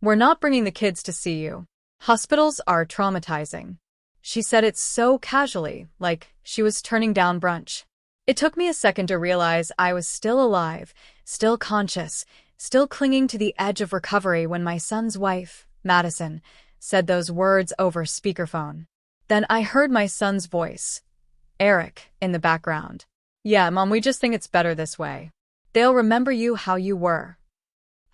"We're not bringing the kids to see you. Hospitals are traumatizing." She said it so casually, like she was turning down brunch. It took me a second to realize I was still alive, still conscious, still clinging to the edge of recovery when my son's wife, Madison, said those words over speakerphone. Then I heard my son's voice, Eric, in the background. "Yeah, Mom, we just think it's better this way. They'll remember you how you were."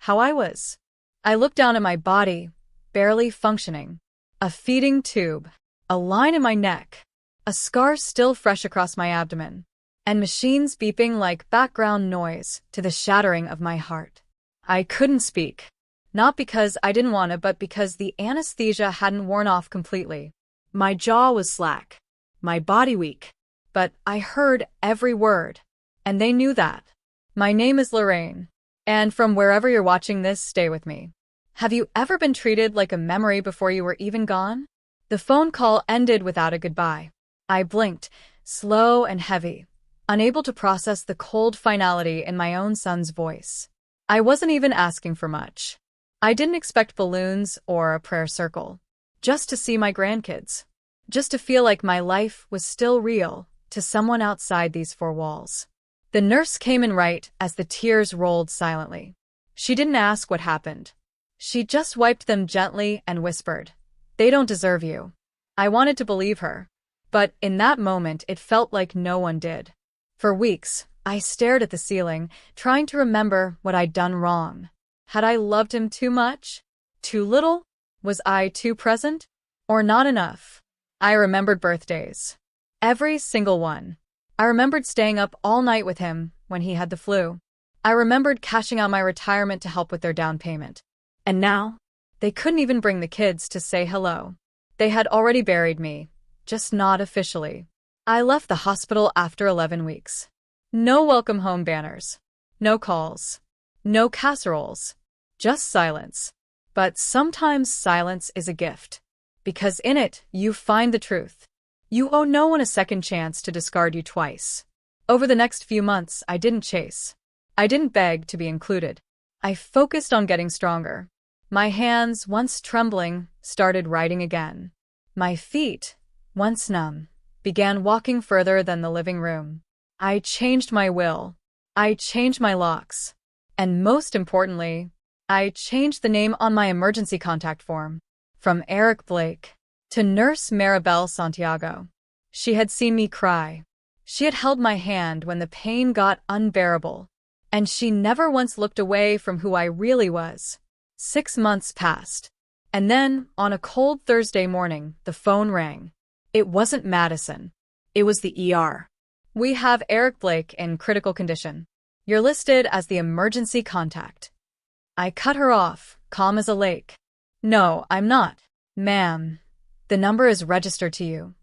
How I was. I looked down at my body, barely functioning. A feeding tube, a line in my neck, a scar still fresh across my abdomen, and machines beeping like background noise to the shattering of my heart. I couldn't speak. Not because I didn't want to, but because the anesthesia hadn't worn off completely. My jaw was slack, my body weak, but I heard every word, and they knew that. "My name is Lorraine, and from wherever you're watching this, stay with me. Have you ever been treated like a memory before you were even gone?" The phone call ended without a goodbye. I blinked, slow and heavy, unable to process the cold finality in my own son's voice. I wasn't even asking for much. I didn't expect balloons or a prayer circle. Just to see my grandkids. Just to feel like my life was still real to someone outside these four walls. The nurse came in right as the tears rolled silently. She didn't ask what happened. She just wiped them gently and whispered, "They don't deserve you." I wanted to believe her, but in that moment it felt like no one did. For weeks, I stared at the ceiling, trying to remember what I'd done wrong. Had I loved him too much? Too little? Was I too present? Or not enough? I remembered birthdays. Every single one. I remembered staying up all night with him when he had the flu. I remembered cashing out my retirement to help with their down payment. And now, they couldn't even bring the kids to say hello. They had already buried me, just not officially. I left the hospital after 11 weeks. No welcome home banners. No calls. No casseroles. Just silence. But sometimes silence is a gift. Because in it, you find the truth. You owe no one a second chance to discard you twice. Over the next few months, I didn't chase. I didn't beg to be included. I focused on getting stronger. My hands, once trembling, started writing again. My feet, once numb, began walking further than the living room. I changed my will. I changed my locks. And most importantly, I changed the name on my emergency contact form. From Eric Blake to Nurse Maribel Santiago. She had seen me cry. She had held my hand when the pain got unbearable. And she never once looked away from who I really was. 6 months passed. And then, on a cold Thursday morning, the phone rang. It wasn't Madison. It was the ER. "We have Eric Blake in critical condition. You're listed as the emergency contact." I cut her off, calm as a lake. "No, I'm not. Ma'am, the number is registered to you."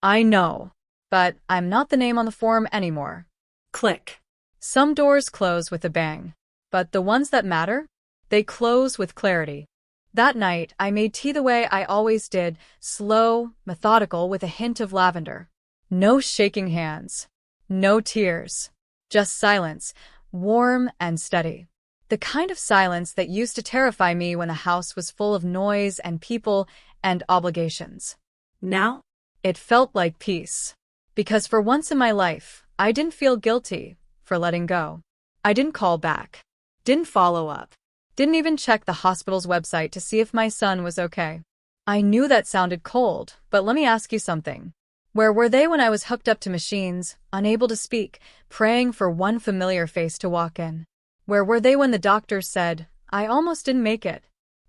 "I know, but I'm not the name on the form anymore." Click. Some doors close with a bang, but the ones that matter, they close with clarity. That night, I made tea the way I always did, slow, methodical, with a hint of lavender. No shaking hands. No tears. Just silence, warm and steady. The kind of silence that used to terrify me when the house was full of noise and people and obligations. Now, it felt like peace. Because for once in my life, I didn't feel guilty for letting go. I didn't call back. Didn't follow up. Didn't even check the hospital's website to see if my son was okay. I knew that sounded cold, but let me ask you something. Where were they when I was hooked up to machines, unable to speak, praying for one familiar face to walk in? Where were they when the doctors said, I almost didn't make it?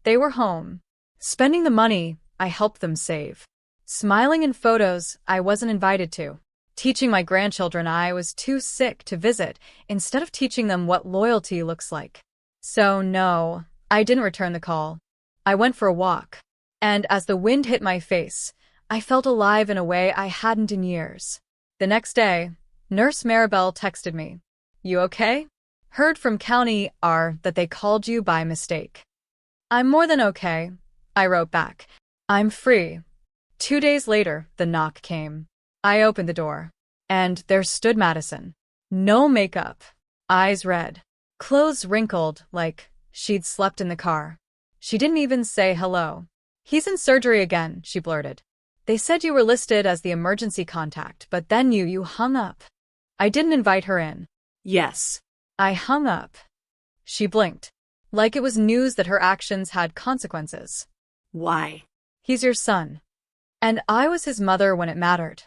They were home. Spending the money I helped them save. Smiling in photos I wasn't invited to. Teaching my grandchildren I was too sick to visit, instead of teaching them what loyalty looks like. So no, I didn't return the call. I went for a walk. And as the wind hit my face, I felt alive in a way I hadn't in years. The next day, Nurse Maribel texted me. You okay? Heard from County R that they called you by mistake. I'm more than okay, I wrote back. I'm free. 2 days later, the knock came. I opened the door. And there stood Madison. No makeup. Eyes red. Clothes wrinkled like she'd slept in the car. She didn't even say hello. "He's in surgery again," she blurted. "They said you were listed as the emergency contact, but then you hung up." I didn't invite her in. Yes. I hung up. She blinked, like it was news that her actions had consequences. Why? "He's your son. And I was his mother when it mattered,"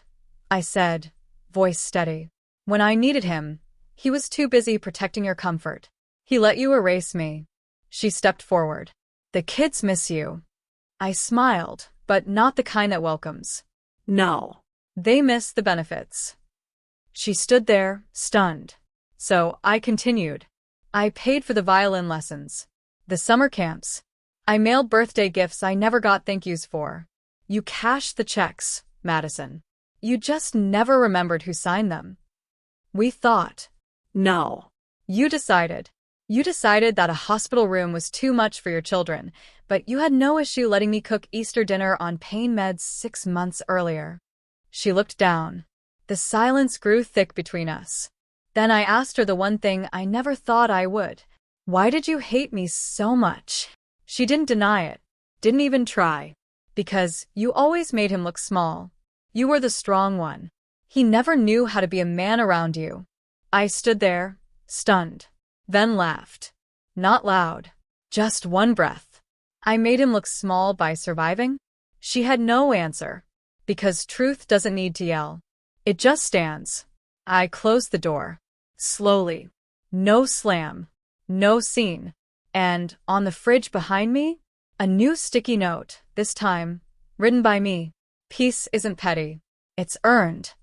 I said, voice steady. "When I needed him, he was too busy protecting your comfort. He let you erase me." She stepped forward. "The kids miss you." I smiled, but not the kind that welcomes. No. "They miss the benefits." She stood there, stunned. So I continued. "I paid for the violin lessons, the summer camps. I mailed birthday gifts I never got thank yous for. You cashed the checks, Madison. You just never remembered who signed them. We thought." No. You decided. You decided that a hospital room was too much for your children, but you had no issue letting me cook Easter dinner on pain meds 6 months earlier." She looked down. The silence grew thick between us. Then I asked her the one thing I never thought I would. "Why did you hate me so much?" She didn't deny it. Didn't even try. "Because you always made him look small. You were the strong one. He never knew how to be a man around you." I stood there, stunned, then laughed. Not loud. Just one breath. "I made him look small by surviving?" She had no answer. Because truth doesn't need to yell. It just stands. I closed the door. Slowly. No slam. No scene. And, on the fridge behind me, a new sticky note, this time, written by me. "Peace isn't petty. It's earned."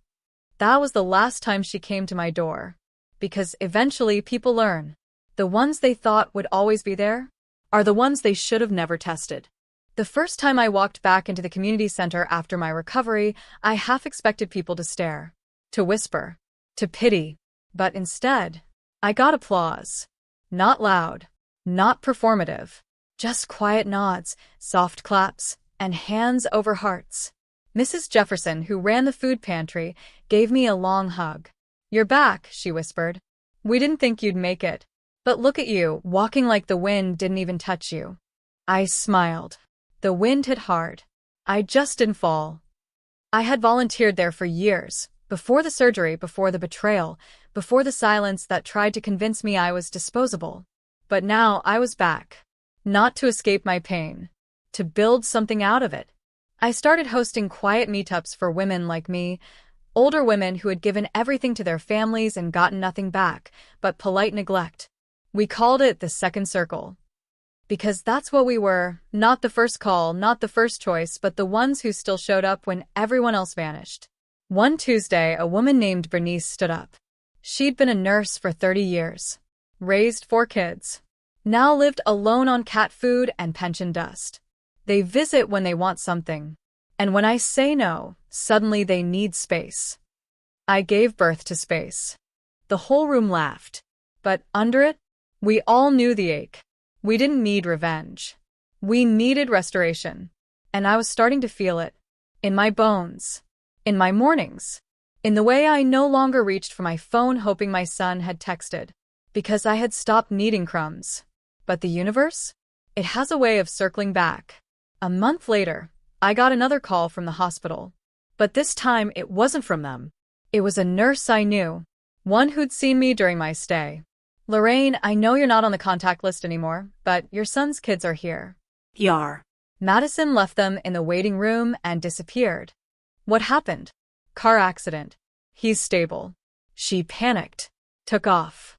That was the last time she came to my door. Because eventually people learn. The ones they thought would always be there are the ones they should have never tested. The first time I walked back into the community center after my recovery, I half expected people to stare, to whisper, to pity. But instead, I got applause. Not loud, not performative. Just quiet nods, soft claps, and hands over hearts. Mrs. Jefferson, who ran the food pantry, gave me a long hug. "You're back," she whispered. "We didn't think you'd make it. But look at you, walking like the wind didn't even touch you." I smiled. The wind hit hard. I just didn't fall. I had volunteered there for years, before the surgery, before the betrayal, before the silence that tried to convince me I was disposable. But now I was back. Not to escape my pain. To build something out of it. I started hosting quiet meetups for women like me, older women who had given everything to their families and gotten nothing back, but polite neglect. We called it the second circle. Because that's what we were, not the first call, not the first choice, but the ones who still showed up when everyone else vanished. One Tuesday, a woman named Bernice stood up. She'd been a nurse for 30 years. Raised 4 kids. Now lived alone on cat food and pension dust. They visit when they want something. And when I say no, suddenly they need space. I gave birth to space. The whole room laughed. But under it, we all knew the ache. We didn't need revenge. We needed restoration. And I was starting to feel it. In my bones. In my mornings. In the way I no longer reached for my phone hoping my son had texted. Because I had stopped needing crumbs. But the universe? It has a way of circling back. A month later, I got another call from the hospital. But this time it wasn't from them. It was a nurse I knew. One who'd seen me during my stay. "Lorraine, I know you're not on the contact list anymore, but your son's kids are here." Yar. Madison left them in the waiting room and disappeared. "What happened?" "Car accident. He's stable." She panicked. Took off.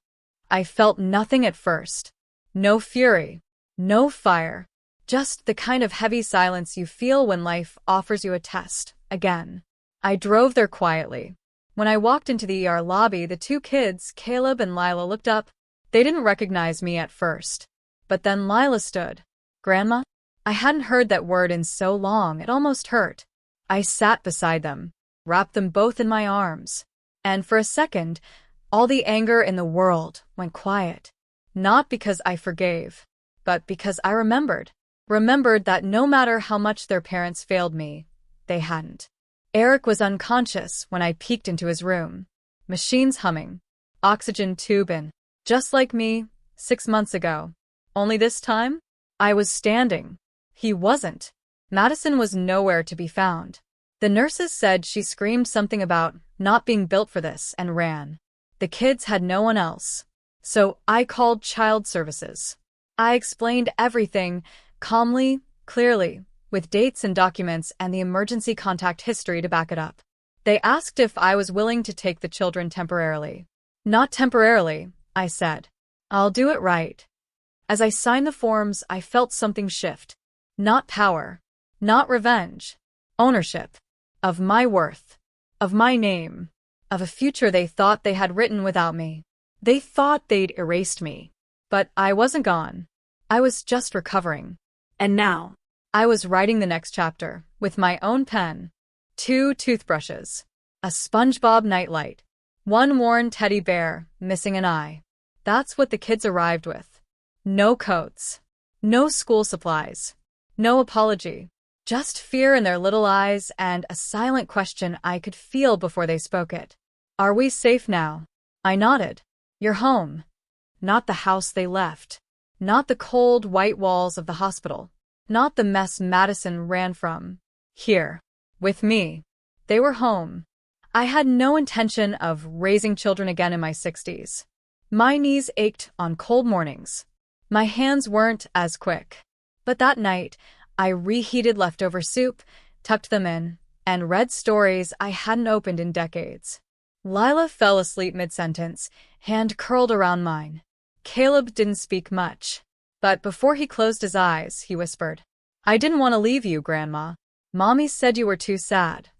I felt nothing at first. No fury. No fire. Just the kind of heavy silence you feel when life offers you a test, again. I drove there quietly. When I walked into the ER lobby, the 2 kids, Caleb and Lila, looked up. They didn't recognize me at first. But then Lila stood. "Grandma?" I hadn't heard that word in so long, it almost hurt. I sat beside them, wrapped them both in my arms. And for a second, all the anger in the world went quiet. Not because I forgave, but because I remembered. Remembered that no matter how much their parents failed me, they hadn't. Eric was unconscious when I peeked into his room. Machines humming. Oxygen tube in. Just like me, 6 months ago. Only this time, I was standing. He wasn't. Madison was nowhere to be found. The nurses said she screamed something about not being built for this and ran. The kids had no one else. So I called child services. I explained everything, calmly, clearly, with dates and documents and the emergency contact history to back it up. They asked if I was willing to take the children temporarily. Not temporarily, I said. I'll do it right. As I signed the forms, I felt something shift. Not power. Not revenge. Ownership. Of my worth. Of my name. Of a future they thought they had written without me. They thought they'd erased me. But I wasn't gone. I was just recovering. And now, I was writing the next chapter, with my own pen. 2 toothbrushes. A SpongeBob nightlight. 1 worn teddy bear, missing an eye. That's what the kids arrived with. No coats. No school supplies. No apology. Just fear in their little eyes and a silent question I could feel before they spoke it. Are we safe now? I nodded. You're home. Not the house they left. Not the cold, white walls of the hospital. Not the mess Madison ran from. Here. With me. They were home. I had no intention of raising children again in my 60s. My knees ached on cold mornings. My hands weren't as quick. But that night, I reheated leftover soup, tucked them in, and read stories I hadn't opened in decades. Lila fell asleep mid-sentence, hand curled around mine. Caleb didn't speak much. But before he closed his eyes, he whispered, I didn't want to leave you, Grandma. Mommy said you were too sad.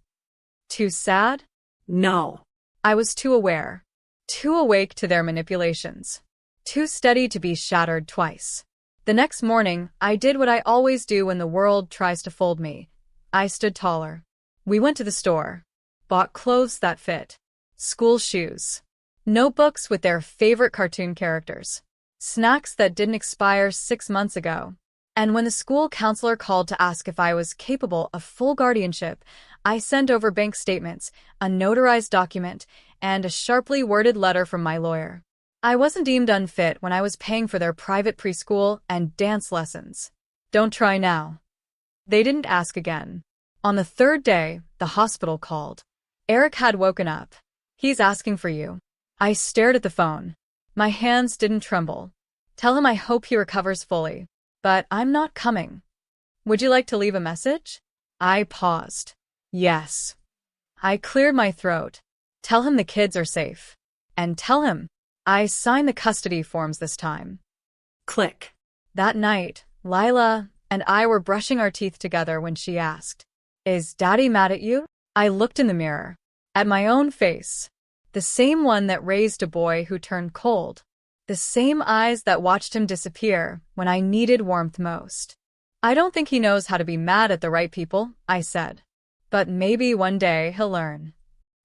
Too sad? no. I was too aware. Too awake to their manipulations. Too steady to be shattered twice. The next morning, I did what I always do when the world tries to fold me. I stood taller. We went to the store. Bought clothes that fit. School shoes. Notebooks with their favorite cartoon characters. Snacks that didn't expire 6 months ago. And when the school counselor called to ask if I was capable of full guardianship, I sent over bank statements, a notarized document, and a sharply worded letter from my lawyer. I wasn't deemed unfit when I was paying for their private preschool and dance lessons. Don't try now. They didn't ask again. On the 3rd day, the hospital called. Eric had woken up. He's asking for you. I stared at the phone. My hands didn't tremble. Tell him I hope he recovers fully. But I'm not coming. Would you like to leave a message? I paused. Yes. I cleared my throat. Tell him the kids are safe. And tell him I signed the custody forms this time. Click. That night, Lila and I were brushing our teeth together when she asked, Is Daddy mad at you? I looked in the mirror. At my own face. The same one that raised a boy who turned cold. The same eyes that watched him disappear when I needed warmth most. I don't think he knows how to be mad at the right people, I said. But maybe one day he'll learn.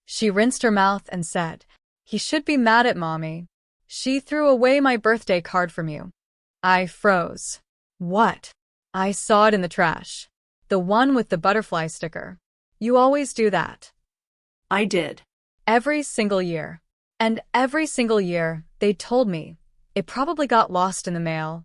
She rinsed her mouth and said, He should be mad at Mommy. She threw away my birthday card from you. I froze. What? I saw it in the trash. The one with the butterfly sticker. You always do that. I did. Every single year. And every single year, they told me. It probably got lost in the mail.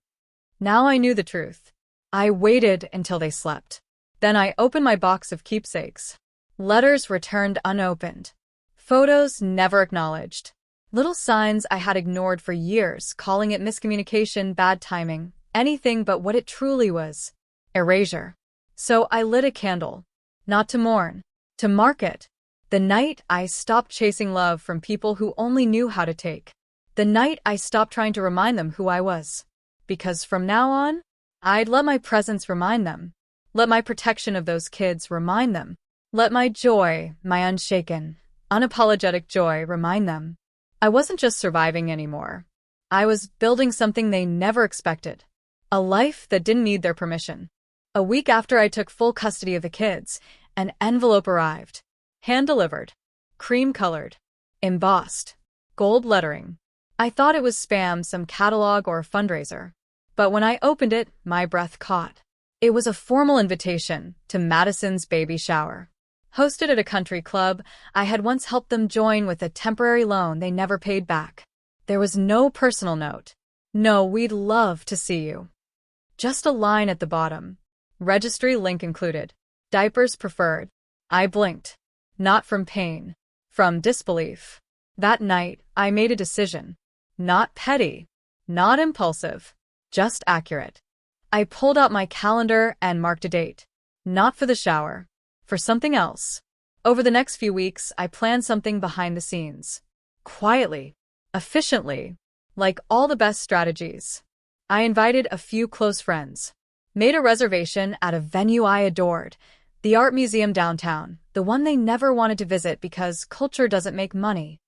Now I knew the truth. I waited until they slept. Then I opened my box of keepsakes. Letters returned unopened. Photos never acknowledged. Little signs I had ignored for years, calling it miscommunication, bad timing, anything but what it truly was. Erasure. So I lit a candle. Not to mourn. To mark it. The night I stopped chasing love from people who only knew how to take. The night I stopped trying to remind them who I was. Because from now on, I'd let my presence remind them. Let my protection of those kids remind them. Let my joy, my unshaken, unapologetic joy remind them. I wasn't just surviving anymore. I was building something they never expected. A life that didn't need their permission. A week after I took full custody of the kids, an envelope arrived. Hand-delivered. Cream-colored. Embossed. Gold lettering. I thought it was spam, some catalog or fundraiser. But when I opened it, my breath caught. It was a formal invitation to Madison's baby shower. Hosted at a country club, I had once helped them join with a temporary loan they never paid back. There was no personal note. No, we'd love to see you. Just a line at the bottom. Registry link included. Diapers preferred. I blinked. Not from pain. From disbelief. That night, I made a decision. Not petty. Not impulsive. Just accurate. I pulled out my calendar and marked a date. Not for the shower. For something else. Over the next few weeks, I planned something behind the scenes. Quietly. Efficiently. Like all the best strategies. I invited a few close friends. Made a reservation at a venue I adored. The art museum downtown. The one they never wanted to visit because culture doesn't make money.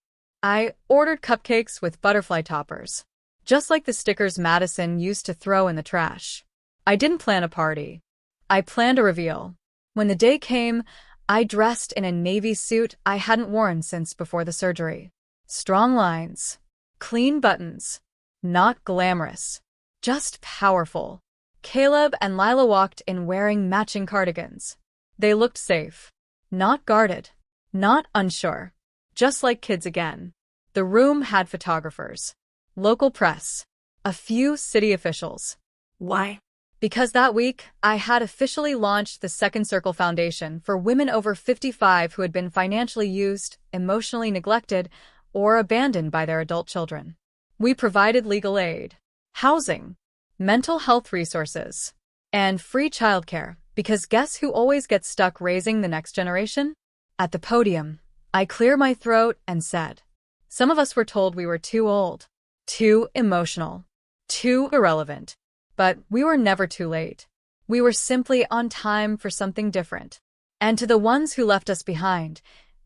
I ordered cupcakes with butterfly toppers. Just like the stickers Madison used to throw in the trash. I didn't plan a party. I planned a reveal. When the day came, I dressed in a navy suit I hadn't worn since before the surgery. Strong lines. Clean buttons. Not glamorous. Just powerful. Caleb and Lila walked in wearing matching cardigans. They looked safe. Not guarded. Not unsure. Just like kids again. The room had photographers. Local press. A few city officials. Why? Because that week, I had officially launched the Second Circle Foundation for women over 55 who had been financially used, emotionally neglected, or abandoned by their adult children. We provided legal aid, housing, mental health resources, and free childcare, because guess who always gets stuck raising the next generation? At the podium, I cleared my throat and said, some of us were told we were too old, too emotional, too irrelevant. But we were never too late. We were simply on time for something different. And to the ones who left us behind,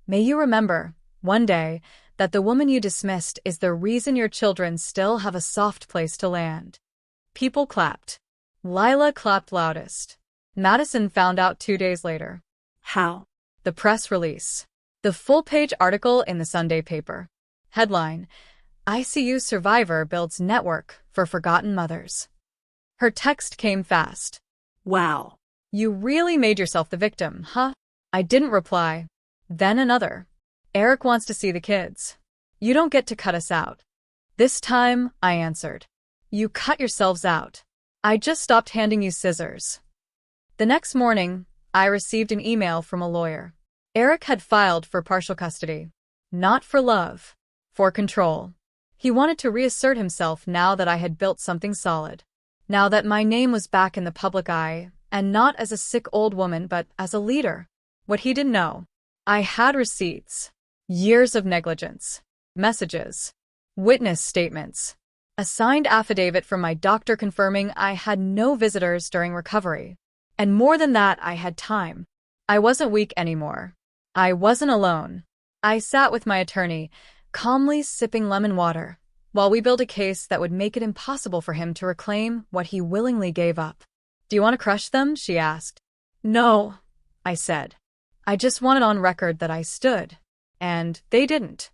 may you remember, one day, that the woman you dismissed is the reason your children still have a soft place to land. People clapped. Lila clapped loudest. Madison found out 2 days later. How? The press release. The full-page article in the Sunday paper. Headline: ICU survivor builds network for forgotten mothers. Her text came fast. Wow. You really made yourself the victim, huh? I didn't reply. Then another. Eric wants to see the kids. You don't get to cut us out. This time, I answered. You cut yourselves out. I just stopped handing you scissors. The next morning, I received an email from a lawyer. Eric had filed for partial custody. Not for love. For control. He wanted to reassert himself now that I had built something solid. Now that my name was back in the public eye, and not as a sick old woman but as a leader. What he didn't know. I had receipts. Years of negligence. Messages. Witness statements. A signed affidavit from my doctor confirming I had no visitors during recovery. And more than that, I had time. I wasn't weak anymore. I wasn't alone. I sat with my attorney, calmly sipping lemon water, while we built a case that would make it impossible for him to reclaim what he willingly gave up. Do you want to crush them? She asked. No, I said. I just wanted on record that I stood. And they didn't.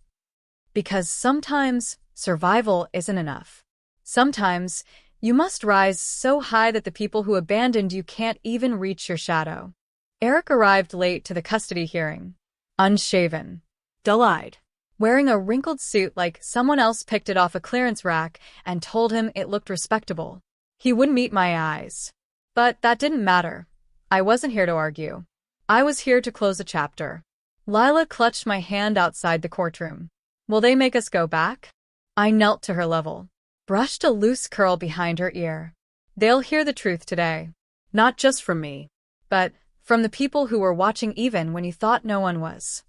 Because sometimes survival isn't enough. Sometimes you must rise so high that the people who abandoned you can't even reach your shadow. Eric arrived late to the custody hearing. Unshaven. Dull-eyed. Wearing a wrinkled suit like someone else picked it off a clearance rack and told him it looked respectable. He wouldn't meet my eyes. But that didn't matter. I wasn't here to argue. I was here to close a chapter. Lila clutched my hand outside the courtroom. Will they make us go back? I knelt to her level, brushed a loose curl behind her ear. They'll hear the truth today. Not just from me, but from the people who were watching even when you thought no one was.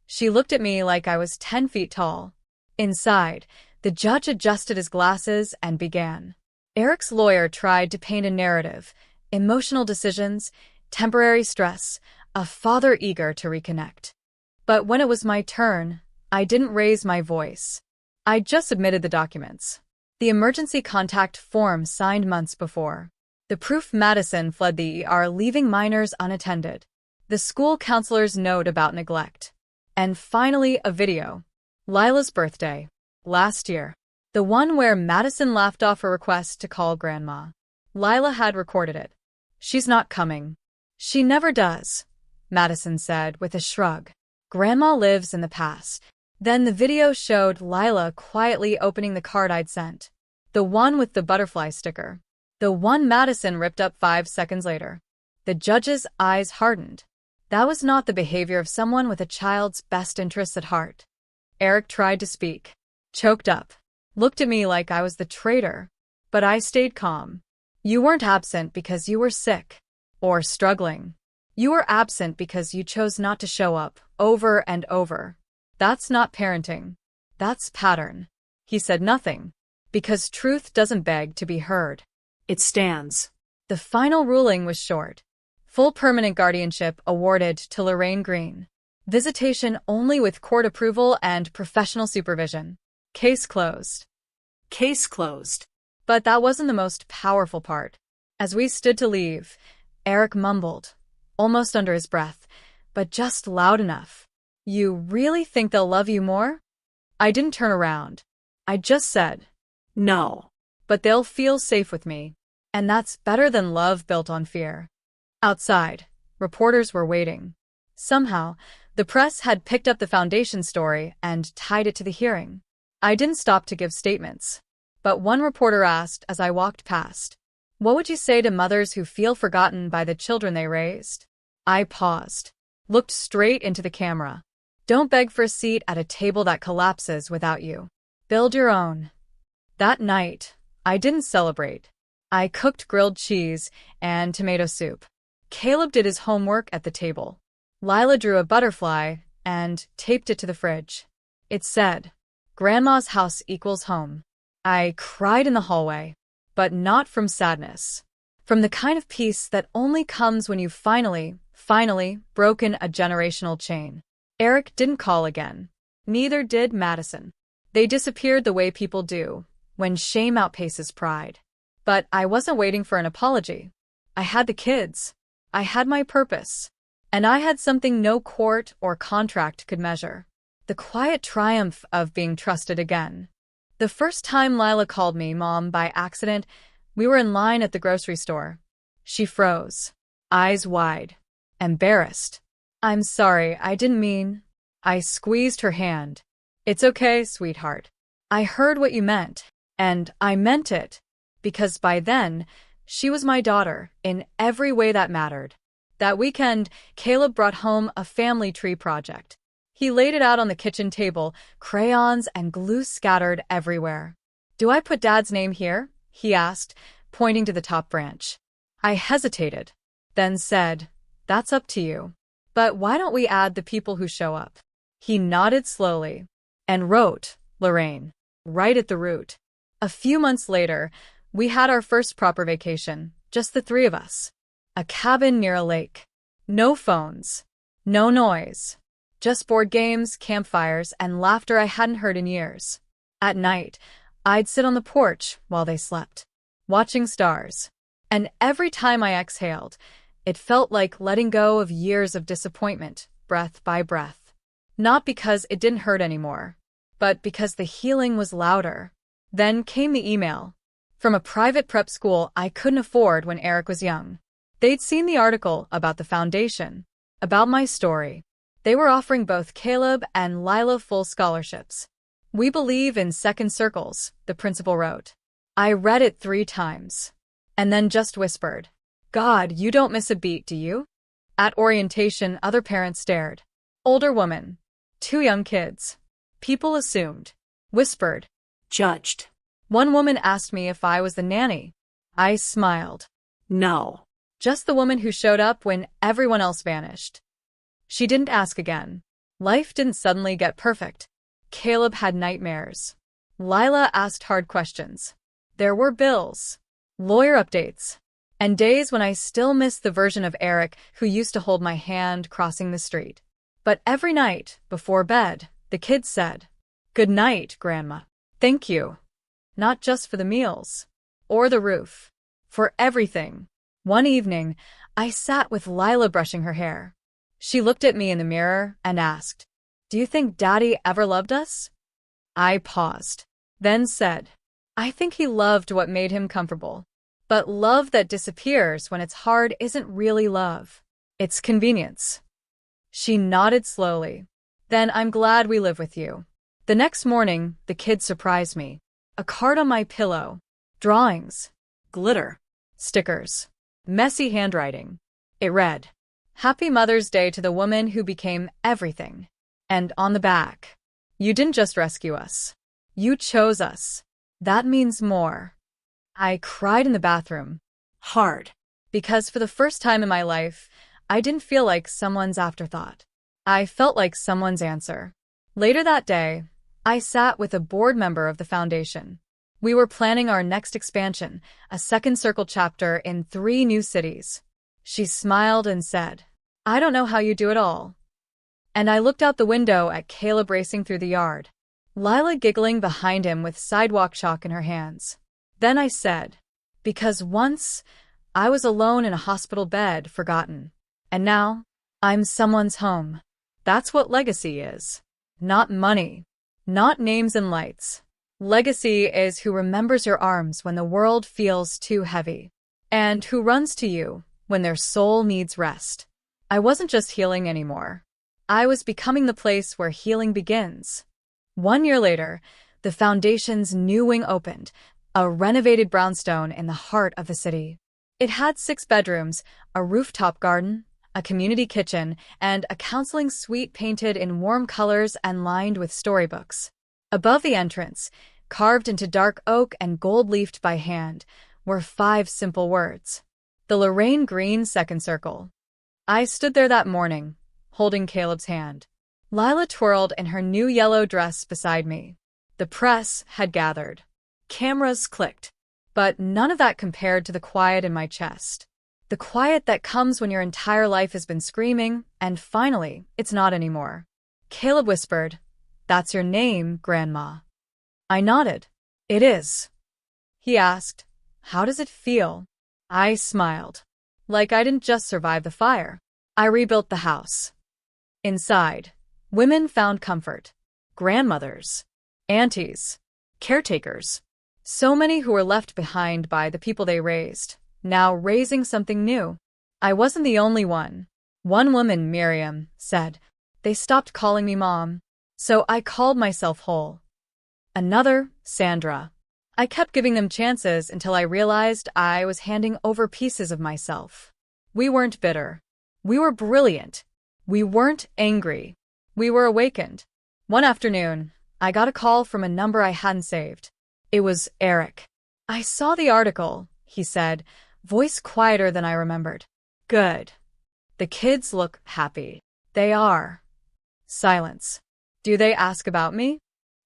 She looked at me like I was 10 feet tall. Inside, the judge adjusted his glasses and began. Eric's lawyer tried to paint a narrative, emotional decisions, temporary stress, a father eager to reconnect. But when it was my turn, I didn't raise my voice. I just submitted the documents. The emergency contact form signed months before. The proof Madison fled the ER leaving minors unattended. The school counselor's note about neglect. And finally, a video. Lila's birthday. Last year. The one where Madison laughed off a request to call Grandma. Lila had recorded it. She's not coming. She never does, Madison said with a shrug. Grandma lives in the past. Then the video showed Lila quietly opening the card I'd sent. The one with the butterfly sticker. The one Madison ripped up 5 seconds later. The judge's eyes hardened. That was not the behavior of someone with a child's best interests at heart. Eric tried to speak. Choked up. Looked at me like I was the traitor. But I stayed calm. You weren't absent because you were sick. Or struggling. You were absent because you chose not to show up, over and over. That's not parenting. That's pattern. He said nothing. Because truth doesn't beg to be heard. It stands. The final ruling was short. Full permanent guardianship awarded to Lorraine Green. Visitation only with court approval and professional supervision. Case closed. Case closed. But that wasn't the most powerful part. As we stood to leave, Eric mumbled, almost under his breath, but just loud enough. You really think they'll love you more? I didn't turn around. I just said, No. But they'll feel safe with me. And that's better than love built on fear. Outside, reporters were waiting. Somehow, the press had picked up the foundation story and tied it to the hearing. I didn't stop to give statements. But one reporter asked as I walked past, what would you say to mothers who feel forgotten by the children they raised? I paused, looked straight into the camera. Don't beg for a seat at a table that collapses without you. Build your own. That night, I didn't celebrate. I cooked grilled cheese and tomato soup. Caleb did his homework at the table. Lila drew a butterfly and taped it to the fridge. It said, Grandma's house equals home. I cried in the hallway, but not from sadness. From the kind of peace that only comes when you've finally broken a generational chain. Eric didn't call again. Neither did Madison. They disappeared the way people do, when shame outpaces pride. But I wasn't waiting for an apology. I had the kids. I had my purpose. And I had something no court or contract could measure. The quiet triumph of being trusted again. The first time Lila called me Mom by accident, we were in line at the grocery store. She froze, eyes wide, embarrassed. I'm sorry, I didn't mean. I squeezed her hand. It's okay, sweetheart. I heard what you meant, and I meant it, because by then, she was my daughter in every way that mattered. That weekend, Caleb brought home a family tree project. He laid it out on the kitchen table, crayons and glue scattered everywhere. Do I put Dad's name here? He asked, pointing to the top branch. I hesitated, then said, that's up to you. But why don't we add the people who show up? He nodded slowly and wrote, Lorraine, right at the root. A few months later, we had our first proper vacation, just the three of us. A cabin near a lake. No phones. No noise. Just board games, campfires, and laughter I hadn't heard in years. At night, I'd sit on the porch while they slept, watching stars. And every time I exhaled, it felt like letting go of years of disappointment, breath by breath. Not because it didn't hurt anymore, but because the healing was louder. Then came the email. From a private prep school I couldn't afford when Eric was young. They'd seen the article about the foundation, about my story. They were offering both Caleb and Lila full scholarships. We believe in second circles, the principal wrote. I read it 3 times. And then just whispered, God, you don't miss a beat, do you? At orientation, other parents stared. Older woman. 2 young kids. People assumed. Whispered. Judged. One woman asked me if I was the nanny. I smiled. No. Just the woman who showed up when everyone else vanished. She didn't ask again. Life didn't suddenly get perfect. Caleb had nightmares. Lila asked hard questions. There were bills, lawyer updates, and days when I still missed the version of Eric who used to hold my hand crossing the street. But every night, before bed, the kids said, Good night, Grandma. Thank you. Not just for the meals, or the roof, for everything. One evening, I sat with Lila brushing her hair. She looked at me in the mirror and asked, Do you think Daddy ever loved us? I paused, then said, I think he loved what made him comfortable. But love that disappears when it's hard isn't really love. It's convenience. She nodded slowly. Then I'm glad we live with you. The next morning, the kids surprised me. A card on my pillow. Drawings. Glitter. stickers, messy handwriting. It read, "Happy Mother's Day to the woman who became everything." And on the back, "You didn't just rescue us. You chose us. That means more." I cried in the bathroom. Hard. Because for the first time in my life, I didn't feel like someone's afterthought. I felt like someone's answer. Later that day, I sat with a board member of the foundation. We were planning our next expansion, a second circle chapter in 3 new cities. She smiled and said, "I don't know how you do it all." And I looked out the window at Caleb racing through the yard, Lila giggling behind him with sidewalk chalk in her hands. Then I said, "Because once I was alone in a hospital bed, forgotten. And now I'm someone's home." That's what legacy is. Not money. Not names and lights. Legacy is who remembers your arms when the world feels too heavy, and who runs to you when their soul needs rest. I wasn't just healing anymore. I was becoming the place where healing begins. 1 year later, the foundation's new wing opened, a renovated brownstone in the heart of the city. It had 6 bedrooms, a rooftop garden, a community kitchen, and a counseling suite painted in warm colors and lined with storybooks. Above the entrance, carved into dark oak and gold-leafed by hand, were 5 simple words. The Lorraine Green Second Circle. I stood there that morning, holding Caleb's hand. Lila twirled in her new yellow dress beside me. The press had gathered. Cameras clicked. But none of that compared to the quiet in my chest. The quiet that comes when your entire life has been screaming, and finally, it's not anymore. Caleb whispered, "That's your name, Grandma." I nodded. "It is." He asked, "How does it feel?" I smiled. Like I didn't just survive the fire. I rebuilt the house. Inside, women found comfort. Grandmothers, aunties, caretakers. So many who were left behind by the people they raised, now raising something new. I wasn't the only one. One woman, Miriam, said, "They stopped calling me Mom, so I called myself whole." Another, Sandra. "I kept giving them chances until I realized I was handing over pieces of myself." We weren't bitter. We were brilliant. We weren't angry. We were awakened. One afternoon, I got a call from a number I hadn't saved. It was Eric. "I saw the article," he said, voice quieter than I remembered. "Good. The kids look happy." "They are." Silence. "Do they ask about me?"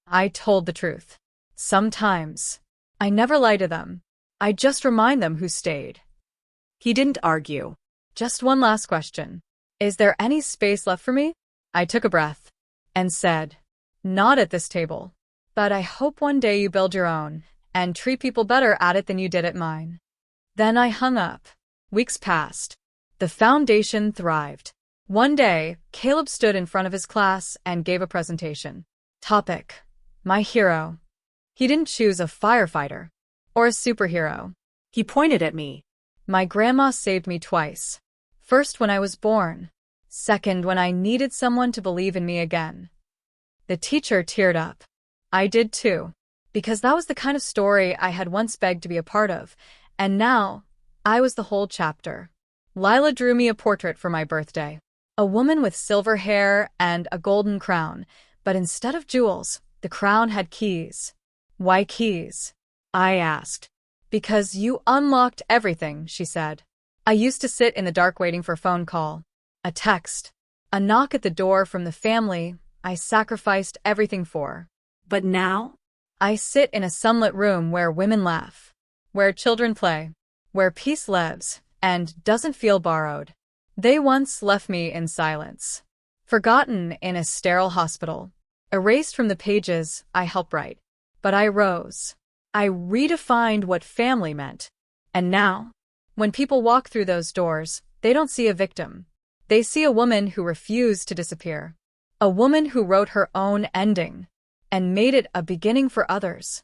I told the truth. "Sometimes." I never lie to them. I just remind them who stayed. He didn't argue. "Just one last question. Is there any space left for me?" I took a breath and said, "Not at this table. But I hope one day you build your own and treat people better at it than you did at mine." Then I hung up. Weeks passed. The foundation thrived. One day, Caleb stood in front of his class and gave a presentation. Topic: My hero. He didn't choose a firefighter or a superhero. He pointed at me. My grandma saved me twice. First when I was born. Second when I needed someone to believe in me again. The teacher teared up. I did too. Because that was the kind of story I had once begged to be a part of. And now, I was the whole chapter. Lila drew me a portrait for my birthday. A woman with silver hair and a golden crown. But instead of jewels, the crown had keys. "Why keys?" I asked. "Because you unlocked everything," she said. I used to sit in the dark waiting for a phone call, a text, a knock at the door from the family I sacrificed everything for. But now? I sit in a sunlit room where women laugh, where children play, where peace lives and doesn't feel borrowed. They once left me in silence, forgotten in a sterile hospital, erased from the pages I helped write. But I rose. I redefined what family meant. And now, when people walk through those doors, they don't see a victim. They see a woman who refused to disappear. A woman who wrote her own ending and made it a beginning for others.